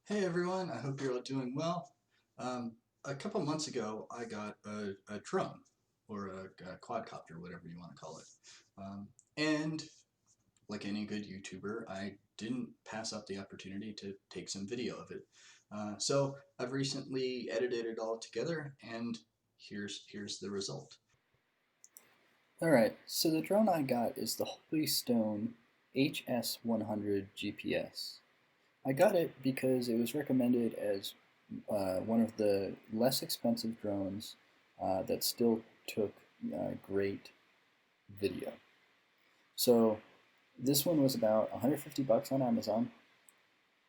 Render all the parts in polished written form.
Hey everyone, I hope you're all doing well. Um, a couple months ago, I got a drone or a quadcopter, whatever you want to call it. And like any good YouTuber, I didn't pass up the opportunity to take some video of it. So I've recently edited it all together, and here's the result. Alright, so the drone I got is the Holystone HS100 GPS. I got it because it was recommended as one of the less expensive drones that still took great video. So this one was about 150 bucks on Amazon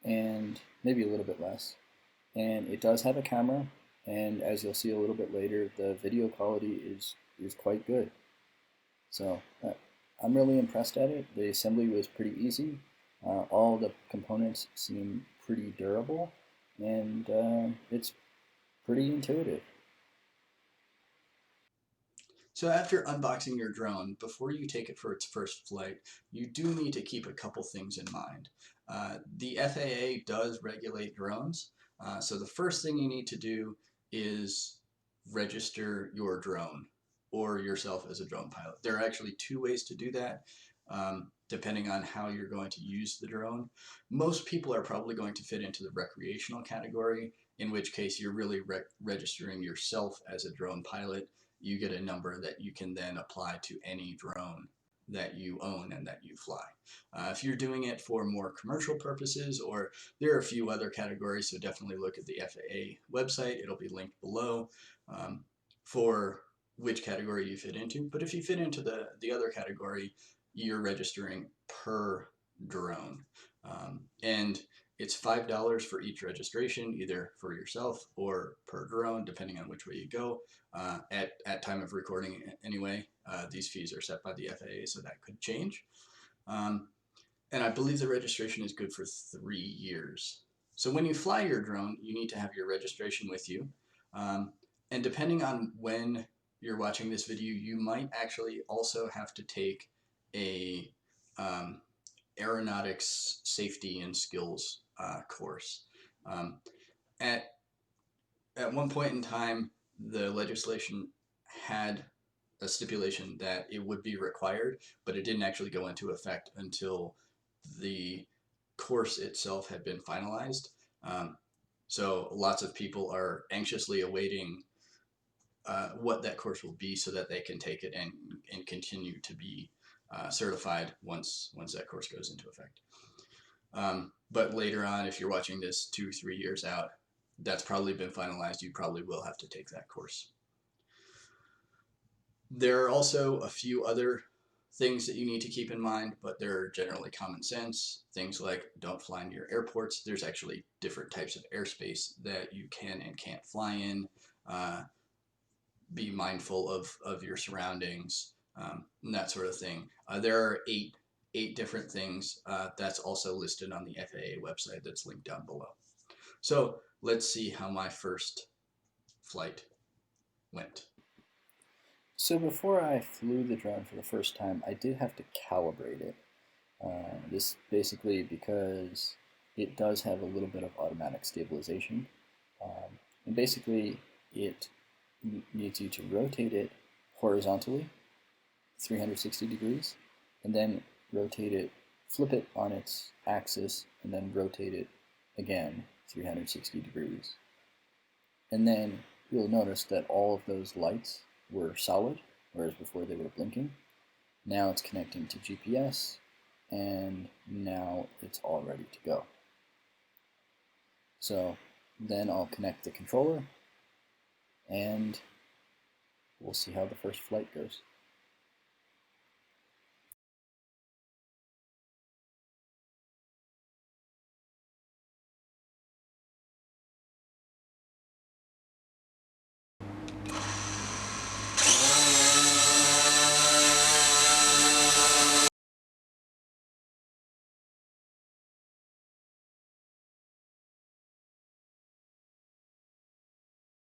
and maybe a little bit less. And it does have a camera, and as you'll see a little bit later, the video quality is quite good. So I'm really impressed at it. The assembly was pretty easy. All the components seem pretty durable, and it's pretty intuitive. So after unboxing your drone, before you take it for its first flight, you do need to keep a couple things in mind. The FAA does regulate drones, so the first thing you need to do is register your drone or yourself as a drone pilot. There are actually two ways to do that, depending on how you're going to use the drone. Most people are probably going to fit into the recreational category, in which case you're really registering yourself as a drone pilot. You get a number that you can then apply to any drone that you own and that you fly. If you're doing it for more commercial purposes, or there are a few other categories, so definitely look at the FAA website. It'll be linked below for which category you fit into. But if you fit into the other category, you're registering per drone. And it's $5 for each registration, either for yourself or per drone, depending on which way you go. At time of recording, anyway, these fees are set by the FAA, so that could change. Um, and I believe the registration is good for 3 years. So when you fly your drone, you need to have your registration with you. Um, and depending on when you're watching this video, you might actually also have to take a um, aeronautics safety and skills course. Um, at at one point in time, the legislation had a stipulation that it would be required, but it didn't actually go into effect until the course itself had been finalized. Um, so lots of people are anxiously awaiting what that course will be so that they can take it and continue to be certified once that course goes into effect. But later on, if you're watching this 2 3 years out, that's probably been finalized. You probably will have to take that course. There are also a few other things that you need to keep in mind, but they're generally common sense. Things like don't fly near airports. There's actually different types of airspace that you can and can't fly in. Be mindful of your surroundings, and that sort of thing. There are eight different things that's also listed on the FAA website that's linked down below. So let's see how my first flight went. So before I flew the drone for the first time, I did have to calibrate it. This basically because it does have a little bit of automatic stabilization. And basically, it needs you to rotate it horizontally, 360 degrees, and then rotate it, flip it on its axis, and then rotate it again 360 degrees. And then you'll notice that all of those lights were solid, whereas before they were blinking. Now it's connecting to GPS, and now it's all ready to go. So then I'll connect the controller, and we'll see how the first flight goes.